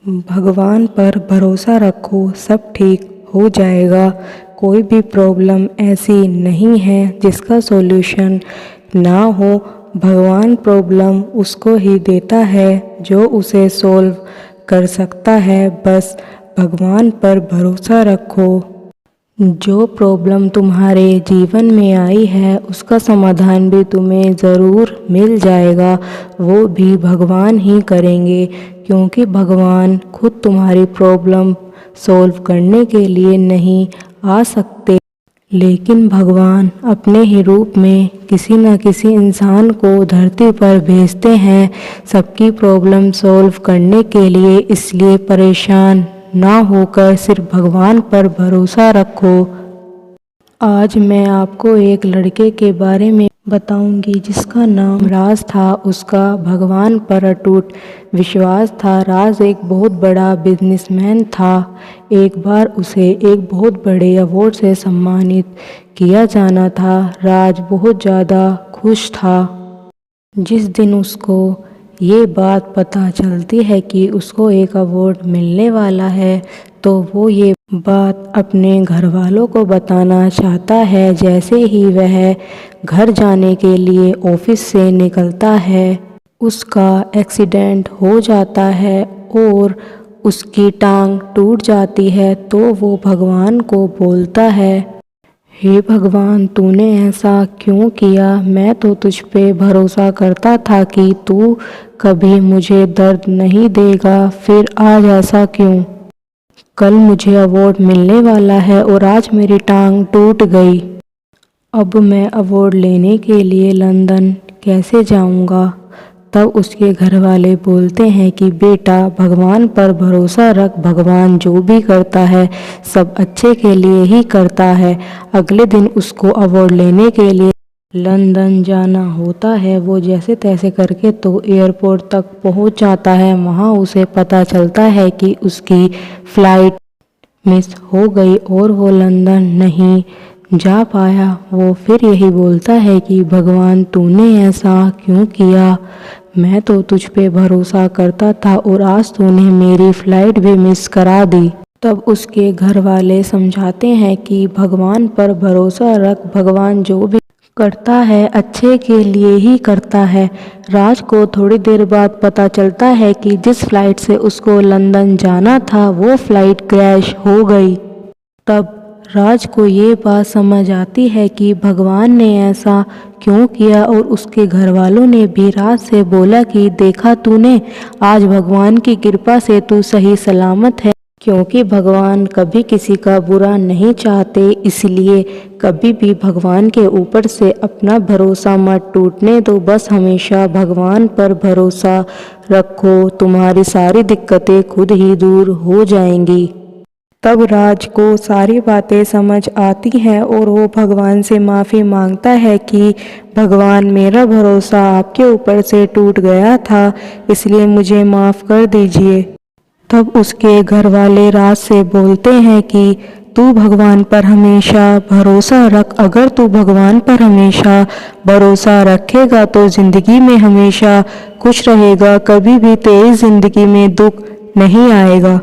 भगवान पर भरोसा रखो, सब ठीक हो जाएगा। कोई भी प्रॉब्लम ऐसी नहीं है जिसका सॉल्यूशन ना हो। भगवान प्रॉब्लम उसको ही देता है जो उसे सॉल्व कर सकता है। बस भगवान पर भरोसा रखो। जो प्रॉब्लम तुम्हारे जीवन में आई है उसका समाधान भी तुम्हें ज़रूर मिल जाएगा। वो भी भगवान ही करेंगे, क्योंकि भगवान खुद तुम्हारी प्रॉब्लम सॉल्व करने के लिए नहीं आ सकते, लेकिन भगवान अपने ही रूप में किसी न किसी इंसान को धरती पर भेजते हैं सबकी प्रॉब्लम सॉल्व करने के लिए। इसलिए परेशान ना होकर सिर्फ भगवान पर भरोसा रखो। आज मैं आपको एक लड़के के बारे में बताऊंगी जिसका नाम राज था। उसका भगवान पर अटूट विश्वास था। राज एक बहुत बड़ा बिजनेसमैन था। एक बार उसे एक बहुत बड़े अवार्ड से सम्मानित किया जाना था। राज बहुत ज़्यादा खुश था। जिस दिन उसको ये बात पता चलती है कि उसको एक अवार्ड मिलने वाला है, तो वो ये बात अपने घर वालों को बताना चाहता है। जैसे ही वह घर जाने के लिए ऑफिस से निकलता है, उसका एक्सीडेंट हो जाता है और उसकी टांग टूट जाती है। तो वो भगवान को बोलता है, हे भगवान, तूने ऐसा क्यों किया? मैं तो तुझ पे भरोसा करता था कि तू कभी मुझे दर्द नहीं देगा, फिर आज ऐसा क्यों? कल मुझे अवार्ड मिलने वाला है और आज मेरी टांग टूट गई। अब मैं अवार्ड लेने के लिए लंदन कैसे जाऊंगा? तब उसके घर वाले बोलते हैं कि बेटा, भगवान पर भरोसा रख। भगवान जो भी करता है सब अच्छे के लिए ही करता है। अगले दिन उसको अवार्ड लेने के लिए लंदन जाना होता है। वो जैसे तैसे करके तो एयरपोर्ट तक पहुंच जाता है। वहां उसे पता चलता है कि उसकी फ़्लाइट मिस हो गई और वो लंदन नहीं जा पाया। वो फिर यही बोलता है कि भगवान, तूने ऐसा क्यों किया? मैं तो तुझ पे भरोसा करता था और आज तूने मेरी फ़्लाइट भी मिस करा दी। तब उसके घर वाले समझाते हैं कि भगवान पर भरोसा रख। भगवान जो भी करता है अच्छे के लिए ही करता है। राज को थोड़ी देर बाद पता चलता है कि जिस फ्लाइट से उसको लंदन जाना था वो फ्लाइट क्रैश हो गई। तब राज को ये बात समझ आती है कि भगवान ने ऐसा क्यों किया, और उसके घर वालों ने भी राज से बोला कि देखा तूने, आज भगवान की कृपा से तू सही सलामत है। क्योंकि भगवान कभी किसी का बुरा नहीं चाहते, इसलिए कभी भी भगवान के ऊपर से अपना भरोसा मत टूटने दो। बस हमेशा भगवान पर भरोसा रखो, तुम्हारी सारी दिक्कतें खुद ही दूर हो जाएंगी। तब राज को सारी बातें समझ आती हैं और वो भगवान से माफ़ी मांगता है कि भगवान, मेरा भरोसा आपके ऊपर से टूट गया था, इसलिए मुझे माफ़ कर दीजिए। तब उसके घर वाले राज से बोलते हैं कि तू भगवान पर हमेशा भरोसा रख। अगर तू भगवान पर हमेशा भरोसा रखेगा तो ज़िंदगी में हमेशा खुश रहेगा, कभी भी तेरी ज़िंदगी में दुख नहीं आएगा।